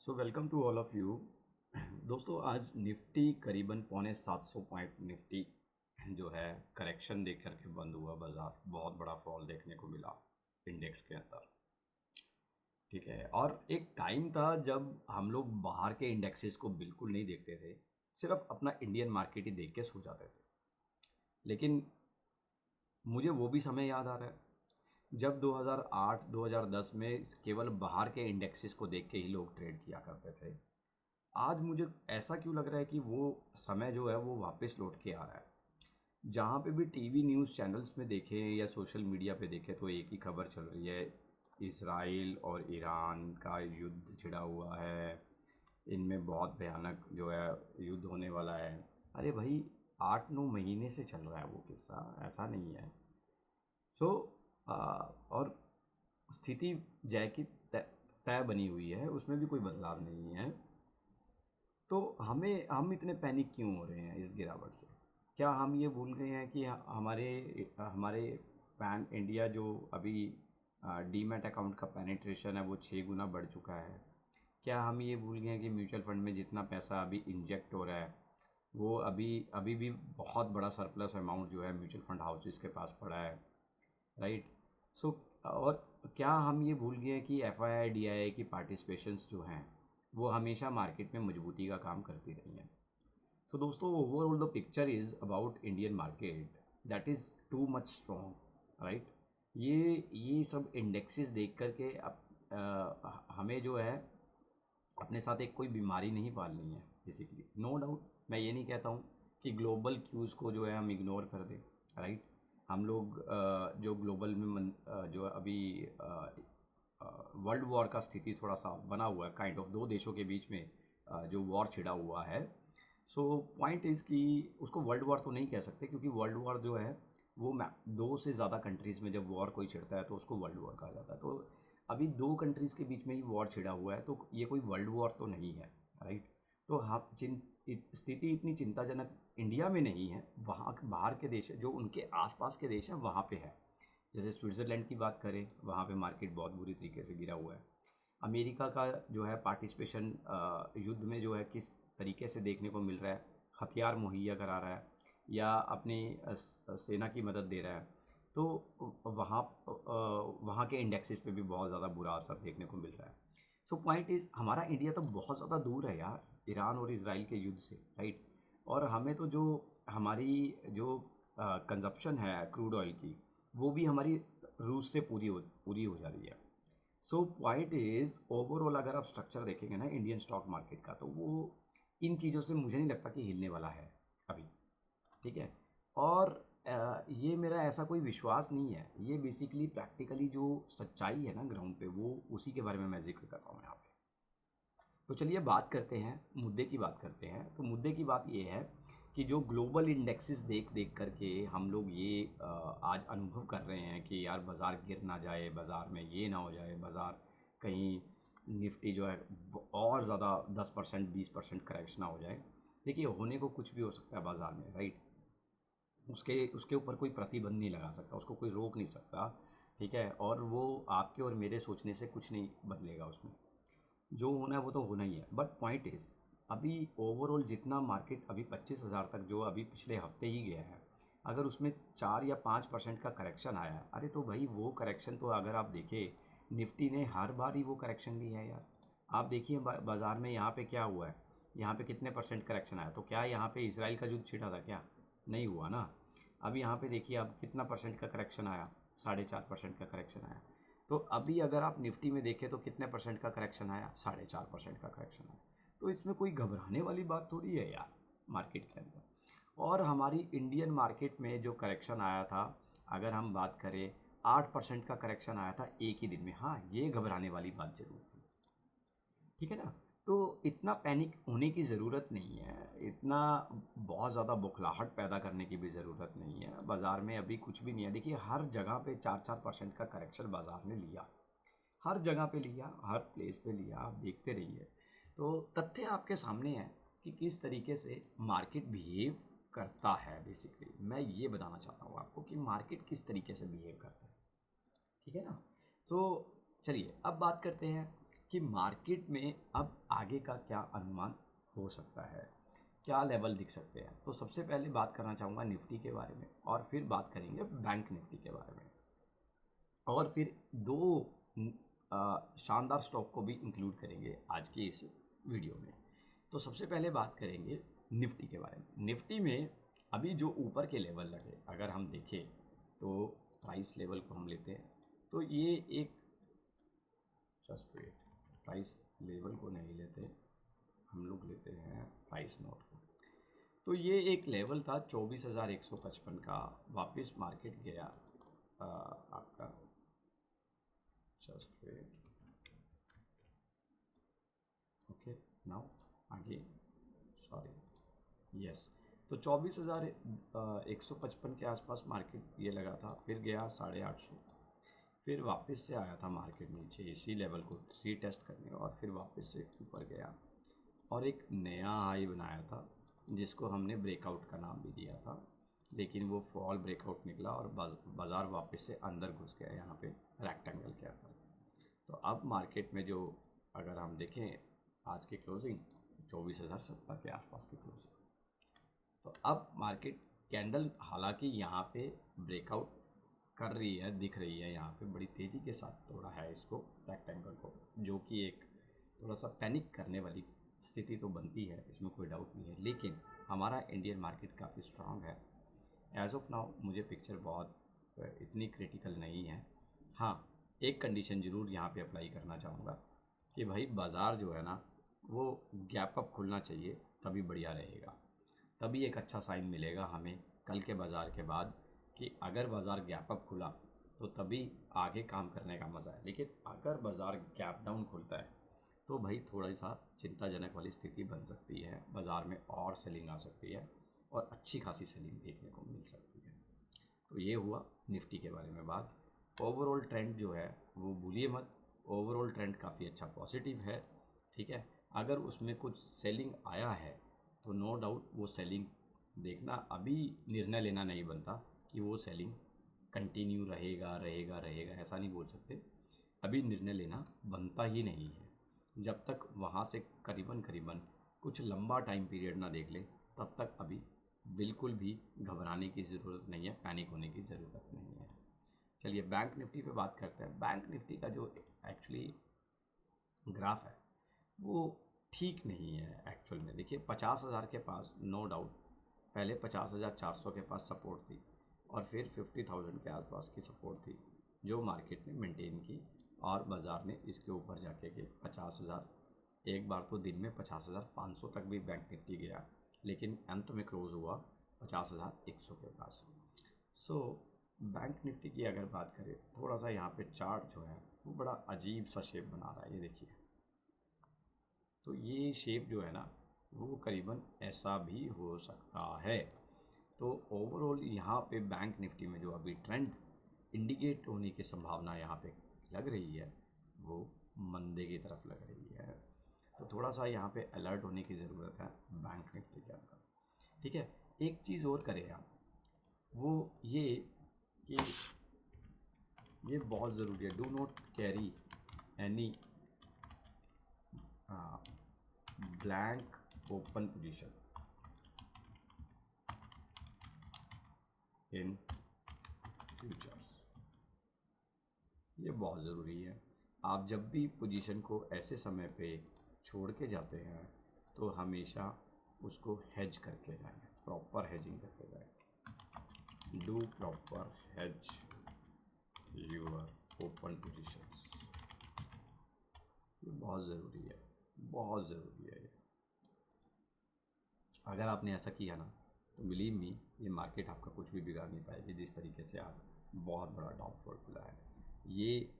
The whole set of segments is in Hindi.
So welcome to all of you. दोस्तों, आज निफ्टी करीबन पौने 700 पॉइंट निफ्टी जो है करेक्शन देख करके बंद हुआ। बाजार बहुत बड़ा फॉल देखने को मिला इंडेक्स के अंदर। ठीक है, और एक टाइम था जब हम लोग बाहर के इंडेक्सेस को बिल्कुल नहीं देखते थे, सिर्फ अपना इंडियन मार्केट ही देख के सो जाते थे। लेकिन मुझे वो भी समय याद आ रहा है जब 2008-2010 में केवल बाहर के इंडेक्सेस को देख के ही लोग ट्रेड किया करते थे। आज मुझे ऐसा क्यों लग रहा है कि वो समय जो है वो वापस लौट के आ रहा है। जहाँ पे भी टीवी न्यूज़ चैनल्स में देखें या सोशल मीडिया पे देखें तो एक ही खबर चल रही है, इसराइल और ईरान का युद्ध छिड़ा हुआ है, इनमें बहुत भयानक जो है युद्ध होने वाला है। अरे भाई, 8-9 महीने से चल रहा है वो किस्सा, ऐसा नहीं है। सो और स्थिति जय की तय तय बनी हुई है, उसमें भी कोई बदलाव नहीं है। तो हम इतने पैनिक क्यों हो रहे हैं इस गिरावट से? क्या हम ये भूल गए हैं कि हमारे हमारे पैन इंडिया जो अभी डीमैट अकाउंट का पेनिट्रेशन है वो 6 गुना बढ़ चुका है? क्या हम ये भूल गए हैं कि म्यूचुअल फंड में जितना पैसा अभी इंजेक्ट हो रहा है वो अभी अभी भी बहुत बड़ा सरप्लस अमाउंट जो है म्यूचुअल फंड हाउसेस के पास पड़ा है, राइट? सो और क्या हम ये भूल गए हैं कि F I I D I आई की पार्टिसिपेशंस जो हैं वो हमेशा मार्केट में मजबूती का काम करती रही हैं। सो दोस्तों, overall the picture is about Indian market that is too much strong, right? ये सब इंडेक्सेस देख करके अब हमें जो है अपने साथ एक कोई बीमारी नहीं पालनी है बेसिकली। नो डाउट, मैं ये नहीं कहता हूँ कि ग्लोबल क्यूज़ को जो है हम इग्नोर कर दें, राइट? हम लोग जो ग्लोबल में जो अभी वर्ल्ड वॉर का स्थिति थोड़ा सा बना हुआ है, काइंड ऑफ दो देशों के बीच में जो वॉर छिड़ा हुआ है। सो पॉइंट इज़ कि उसको वर्ल्ड वॉर तो नहीं कह सकते, क्योंकि वर्ल्ड वॉर जो है वो दो से ज़्यादा कंट्रीज़ में जब वॉर कोई छिड़ता है तो उसको वर्ल्ड वॉर कहा जाता है। तो अभी दो कंट्रीज़ के बीच में ही वॉर छिड़ा हुआ है, तो ये कोई वर्ल्ड वॉर तो नहीं है, राइट? तो हम स्थिति इतनी चिंताजनक इंडिया में नहीं है, वहाँ बाहर के देश जो उनके आसपास के देश हैं वहाँ पे है। जैसे स्विट्ज़रलैंड की बात करें, वहाँ पे मार्केट बहुत बुरी तरीके से गिरा हुआ है। अमेरिका का जो है पार्टिसिपेशन युद्ध में जो है किस तरीके से देखने को मिल रहा है, हथियार मुहैया करा रहा है या अपनी सेना की मदद दे रहा है, तो वहाँ के इंडेक्सेस पे भी बहुत ज़्यादा बुरा असर देखने को मिल रहा है। सो पॉइंट इज़, हमारा इंडिया तो बहुत ज़्यादा दूर है यार ईरान और इसराइल के युद्ध से, राइट? और हमें तो जो हमारी जो कंजप्शन है क्रूड ऑयल की, वो भी हमारी रूस से पूरी हो जा रही है। सो पॉइंट इज़, ओवरऑल अगर आप स्ट्रक्चर देखेंगे ना इंडियन स्टॉक मार्केट का, तो वो इन चीज़ों से मुझे नहीं लगता कि हिलने वाला है अभी। ठीक है, और ये मेरा ऐसा कोई विश्वास नहीं है, ये बेसिकली प्रैक्टिकली जो सच्चाई है ना ग्राउंड पे, वो उसी के बारे में मैं जिक्र कर रहा हूँ यहाँ पे। तो चलिए बात करते हैं, मुद्दे की बात करते हैं। तो मुद्दे की बात ये है कि जो ग्लोबल इंडेक्सेस देख देख करके हम लोग ये आज अनुभव कर रहे हैं कि यार बाज़ार गिर ना जाए, बाज़ार में ये ना हो जाए, बाज़ार कहीं निफ्टी जो है और ज़्यादा 10% 20% करेक्शन ना हो जाए। देखिए, होने को कुछ भी हो सकता है बाज़ार में, राइट? उसके उसके ऊपर कोई प्रतिबंध नहीं लगा सकता, उसको कोई रोक नहीं सकता। ठीक है, और वो आपके और मेरे सोचने से कुछ नहीं बदलेगा उसमें। जो होना है वो तो होना ही है। बट पॉइंट इज़, अभी ओवरऑल जितना मार्केट अभी 25,000 तक जो अभी पिछले हफ्ते ही गया है, अगर उसमें 4 या 5% का करेक्शन आया है, अरे तो भाई वो करेक्शन तो अगर आप देखें, निफ्टी ने हर बार ही वो करेक्शन लिया है यार। आप देखिए बाज़ार में यहाँ पे क्या हुआ है, यहाँ पे कितने परसेंट करेक्शन आया? तो क्या यहाँ पे इसराइल का युद्ध छिड़ा था क्या? नहीं हुआ ना। अब यहाँ पे देखिए, अब कितना परसेंट का करेक्शन आया? 4.5% का करेक्शन आया। तो अभी अगर आप निफ्टी में देखें तो कितने परसेंट का करेक्शन आया? 4.5% का करेक्शन आया। तो इसमें कोई घबराने वाली बात थोड़ी है यार मार्केट के अंदर। और हमारी इंडियन मार्केट में जो करेक्शन आया था, अगर हम बात करें, 8% का करेक्शन आया था एक ही दिन में। हाँ, ये घबराने वाली बात जरूर थी। ठीक है ना? तो इतना पैनिक होने की ज़रूरत नहीं है, इतना बहुत ज़्यादा बौखलाहट पैदा करने की भी ज़रूरत नहीं है। बाज़ार में अभी कुछ भी नहीं है। देखिए, हर जगह पे 4-4% का करेक्शन बाज़ार ने लिया, हर जगह पे लिया, हर प्लेस पे लिया, आप देखते रहिए। तो तथ्य आपके सामने है कि किस तरीके से मार्केट बिहेव करता है। बेसिकली मैं ये बताना चाहता हूँ आपको कि मार्केट किस तरीके से बिहेव करता है। ठीक है ना? तो चलिए अब बात करते हैं कि मार्केट में अब आगे का क्या अनुमान हो सकता है, क्या लेवल दिख सकते हैं। तो सबसे पहले बात करना चाहूँगा निफ्टी के बारे में, और फिर बात करेंगे बैंक निफ्टी के बारे में, और फिर दो शानदार स्टॉक को भी इंक्लूड करेंगे आज की इस वीडियो में। तो सबसे पहले बात करेंगे निफ्टी के बारे में। निफ्टी में अभी जो ऊपर के लेवल लगे, अगर हम देखें तो प्राइस लेवल को हम लेते हैं, तो ये एक जस्ट वेट, प्राइस लेवल को नहीं लेते हम लोग, लेते हैं प्राइस नोट को। तो ये एक लेवल था 24,155 का, वापस मार्केट गया आपका, जस्ट वेट, ओके नाउ आगे, सॉरी, यस। तो 24,155 के आसपास मार्केट ये लगा था, फिर गया 850, फिर वापस से आया था मार्केट नीचे इसी लेवल को रीटेस्ट करने, और फिर वापस से ऊपर गया और एक नया हाई बनाया था, जिसको हमने ब्रेकआउट का नाम भी दिया था, लेकिन वो फॉल ब्रेकआउट निकला और बाज़ार वापस से अंदर घुस गया यहाँ पे रेक्टेंगल के अंदर। तो अब मार्केट में जो, अगर हम देखें आज की क्लोजिंग 24,070 के आसपास की क्लोजिंग, तो अब मार्केट कैंडल हालांकि यहाँ पे ब्रेकआउट कर रही है, दिख रही है, यहाँ पे बड़ी तेज़ी के साथ तोड़ा है इसको रेक्टेंगल को, जो कि एक थोड़ा सा पैनिक करने वाली स्थिति तो बनती है, इसमें कोई डाउट नहीं है। लेकिन हमारा इंडियन मार्केट काफ़ी स्ट्रांग है एज ऑफ नाउ, मुझे पिक्चर बहुत इतनी क्रिटिकल नहीं है। हाँ, एक कंडीशन ज़रूर यहाँ पे अप्लाई करना चाहूँगा कि भाई बाज़ार जो है ना, वो गैप अप खुलना चाहिए, तभी बढ़िया रहेगा, तभी एक अच्छा साइन मिलेगा हमें कल के बाज़ार के बाद, कि अगर बाज़ार गैप अप खुला तो तभी आगे काम करने का मज़ा है। लेकिन अगर बाज़ार गैप डाउन खुलता है तो भाई थोड़ा सा चिंताजनक वाली स्थिति बन सकती है, बाज़ार में और सेलिंग आ सकती है और अच्छी खासी सेलिंग देखने को मिल सकती है। तो ये हुआ निफ्टी के बारे में बात। ओवरऑल ट्रेंड जो है वो भूलिए मत, ओवरऑल ट्रेंड काफ़ी अच्छा पॉजिटिव है, ठीक है। अगर उसमें कुछ सेलिंग आया है तो नो डाउट वो सेलिंग देखना, अभी निर्णय लेना नहीं बनता कि वो सेलिंग कंटिन्यू रहेगा रहेगा रहेगा, ऐसा नहीं बोल सकते। अभी निर्णय लेना बनता ही नहीं है जब तक वहाँ से करीबन करीबन कुछ लंबा टाइम पीरियड ना देख ले, तब तक अभी बिल्कुल भी घबराने की ज़रूरत नहीं है, पैनिक होने की ज़रूरत नहीं है। चलिए बैंक निफ्टी पे बात करते हैं। बैंक निफ्टी का जो एक्चुअली ग्राफ है वो ठीक नहीं है एक्चुअल में। देखिए 50,000 के पास नो डाउट, पहले 50,400 के पास सपोर्ट थी, और फिर 50,000 के आसपास की सपोर्ट थी जो मार्केट ने मेंटेन की, और बाज़ार ने इसके ऊपर जाके के 50,000, एक बार तो दिन में 50,500 तक भी बैंक निफ्टी गया, लेकिन अंत में क्लोज हुआ 50,100 के पास। सो बैंक निफ्टी की अगर बात करें, थोड़ा सा यहाँ पे चार्ट जो है वो बड़ा अजीब सा शेप बना रहा है, ये देखिए। तो ये शेप जो है ना, वो करीबन ऐसा भी हो सकता है। तो ओवरऑल यहाँ पे बैंक निफ्टी में जो अभी ट्रेंड इंडिकेट होने की संभावना यहाँ पे लग रही है, वो मंदे की तरफ लग रही है। तो थोड़ा सा यहाँ पे अलर्ट होने की ज़रूरत है बैंक निफ्टी के अंदर, ठीक है। एक चीज़ और करें आप, वो ये कि ये बहुत ज़रूरी है, do not carry any blank open position in futures. ये बहुत ज़रूरी है। आप जब भी पोजीशन को ऐसे समय पे छोड़ के जाते हैं तो हमेशा उसको हेज करके जाएं, प्रॉपर हेजिंग करके जाएं। Do proper hedge your open positions, ये बहुत ज़रूरी है, बहुत ज़रूरी है ये। अगर आपने ऐसा किया ना, तो बिलीव मी, ये मार्केट आपका कुछ भी बिगाड़ नहीं पाएगी, जिस तरीके से आज बहुत बड़ा डाउनफॉल खुला है। ये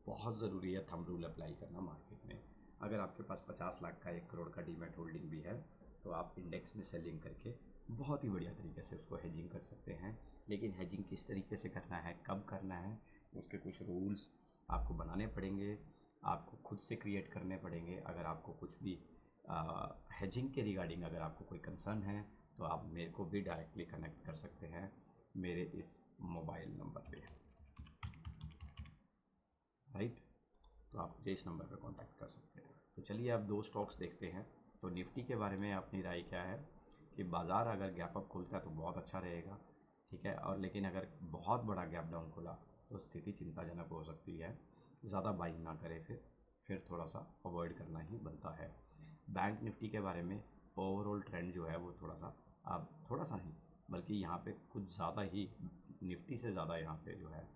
बहुत ज़रूरी है थंब रूल अप्लाई करना मार्केट में। अगर आपके पास 50 लाख का 1 करोड़ का डीमैट होल्डिंग भी है, तो आप इंडेक्स में सेलिंग करके बहुत ही बढ़िया तरीके से उसको हेजिंग कर सकते हैं। लेकिन हेजिंग किस तरीके से करना है, कब करना है, उसके कुछ रूल्स आपको बनाने पड़ेंगे, आपको खुद से क्रिएट करने पड़ेंगे। अगर आपको कुछ भी हेजिंग के रिगार्डिंग अगर आपको कोई कंसर्न है, तो आप मेरे को भी डायरेक्टली कनेक्ट कर सकते हैं मेरे इस मोबाइल नंबर पे, राइट। तो तो आप मुझे इस नंबर पर कॉन्टैक्ट कर सकते हैं। तो चलिए अब 2 स्टॉक्स देखते हैं। तो निफ्टी के बारे में अपनी राय क्या है कि बाज़ार अगर गैप अप खुलता है तो बहुत अच्छा रहेगा, ठीक है, और लेकिन अगर बहुत बड़ा गैप डाउन खुला तो स्थिति चिंताजनक हो सकती है। ज़्यादा बाइंग ना करें, फिर थोड़ा सा अवॉइड करना ही बनता है। बैंक निफ्टी के बारे में ओवरऑल ट्रेंड जो है वो थोड़ा सा, अब थोड़ा सा नहीं बल्कि यहाँ पे कुछ ज़्यादा ही, निफ्टी से ज़्यादा यहाँ पे जो है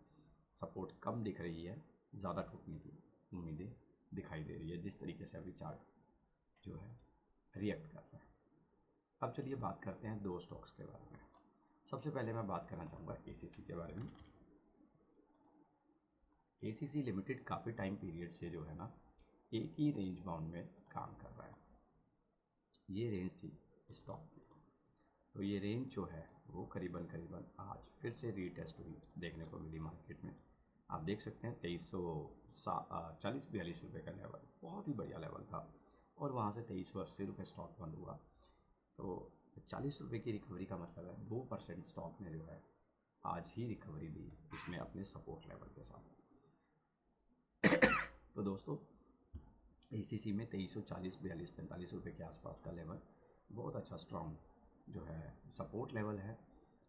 सपोर्ट कम दिख रही है, ज़्यादा टूटने की उम्मीदें दिखाई दे रही है, जिस तरीके से अभी चार्ट जो है रिएक्ट कर रहा है। अब चलिए बात करते हैं 2 स्टॉक्स के बारे में। सबसे पहले मैं बात करना चाहूँगा एसीसी के बारे में। एसीसी लिमिटेड काफ़ी टाइम पीरियड से जो है ना एक ही रेंज बाउंड में काम कर रहा है। ये रेंज थी स्टॉक की, तो ये रेंज जो है वो करीबन आज फिर से रीटेस्ट हुई देखने को मिली मार्केट में। आप देख सकते हैं 2340-42 रुपये का लेवल, बहुत ही बढ़िया लेवल था, और वहाँ से 2380 रुपये स्टॉक बंद हुआ। तो 40 रुपये की रिकवरी का मतलब है 2% स्टॉक ने जो है आज ही रिकवरी दी, इसमें अपने सपोर्ट लेवल के साथ। तो दोस्तों एसीसी में 2340, 42, 45 रुपये के आसपास का लेवल बहुत अच्छा स्ट्रॉन्ग जो है सपोर्ट लेवल है।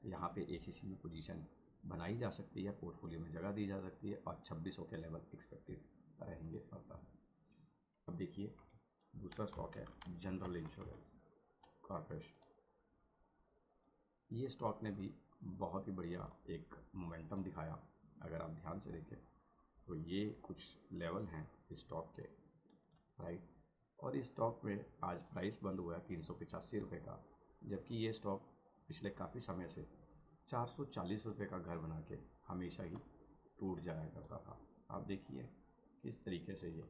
यहाँ पे एसीसी में पोजीशन बनाई जा सकती है, पोर्टफोलियो में जगह दी जा सकती है, और 2600 के लेवल एक्सपेक्टेड रहेंगे फर्दर। अब देखिए दूसरा स्टॉक है जनरल इंश्योरेंस कॉर्पोरेशन। ये स्टॉक ने भी बहुत ही बढ़िया एक मोमेंटम दिखाया। अगर आप ध्यान से देखें तो ये कुछ लेवल हैं इस स्टॉक के, राइट, और इस स्टॉक में आज प्राइस बंद हुआ है 385 रुपये का, जबकि ये स्टॉक पिछले काफ़ी समय से 440 रुपये का घर बना के हमेशा ही टूट जाया करता था। आप देखिए किस तरीके से ये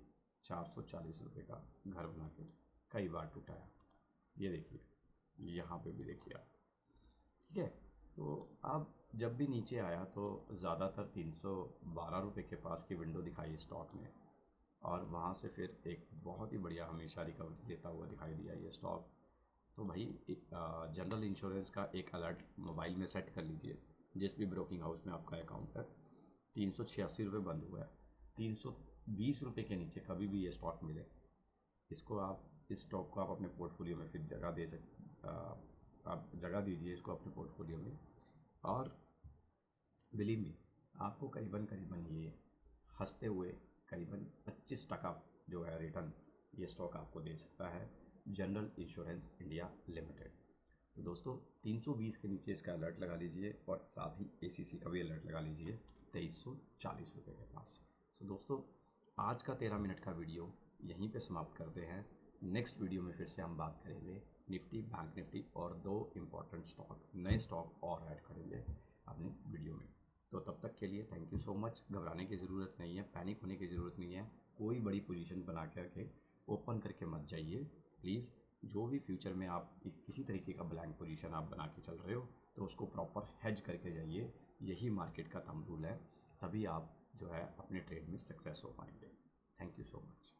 440 रुपये का घर बना के कई बार टूटा है। ये देखिए यहाँ पे भी देखिए आप, ठीक है। तो अब जब भी नीचे आया तो ज़्यादातर 312 रुपये के पास की विंडो दिखाई स्टॉक ने, और वहाँ से फिर एक बहुत ही बढ़िया हमेशा रिकवरी देता हुआ दिखाई दिया ये स्टॉक। तो भाई जनरल इंश्योरेंस का एक अलर्ट मोबाइल में सेट कर लीजिए, जिस भी ब्रोकिंग हाउस में आपका अकाउंट है। 386 रुपये बंद हुआ है, 320 रुपये के नीचे कभी भी ये स्टॉक मिले, इसको आप, इस स्टॉक को आप अपने पोर्टफोलियो में फिर जगह दे सकते, आप जगह दीजिए इसको अपने पोर्टफोलियो में, और बिलीव मी आपको करीबन ये हंसते हुए करीबन 25% जो है रिटर्न ये स्टॉक आपको दे सकता है, जनरल इंश्योरेंस इंडिया लिमिटेड। तो दोस्तों 320 के नीचे इसका अलर्ट लगा लीजिए, और साथ ही एसीसी का भी अलर्ट लगा लीजिए 2340 रुपये के पास। तो दोस्तों आज का 13 मिनट का वीडियो यहीं पे समाप्त करते हैं। नेक्स्ट वीडियो में फिर से हम बात करेंगे निफ्टी, बैंक निफ्टी और 2 इम्पॉर्टेंट स्टॉक, नए स्टॉक और ऐड करेंगे अपनी वीडियो में। तो तब तक के लिए थैंक यू सो मच। घबराने की ज़रूरत नहीं है, पैनिक होने की ज़रूरत नहीं है, कोई बड़ी पोजीशन बना करके ओपन करके मत जाइए प्लीज़। जो भी फ्यूचर में आप किसी तरीके का ब्लैंक पोजीशन आप बना के चल रहे हो तो उसको प्रॉपर हेज करके जाइए, यही मार्केट का थंब रूल है, तभी आप जो है अपने ट्रेड में सक्सेस हो पाएंगे। Thank you so much.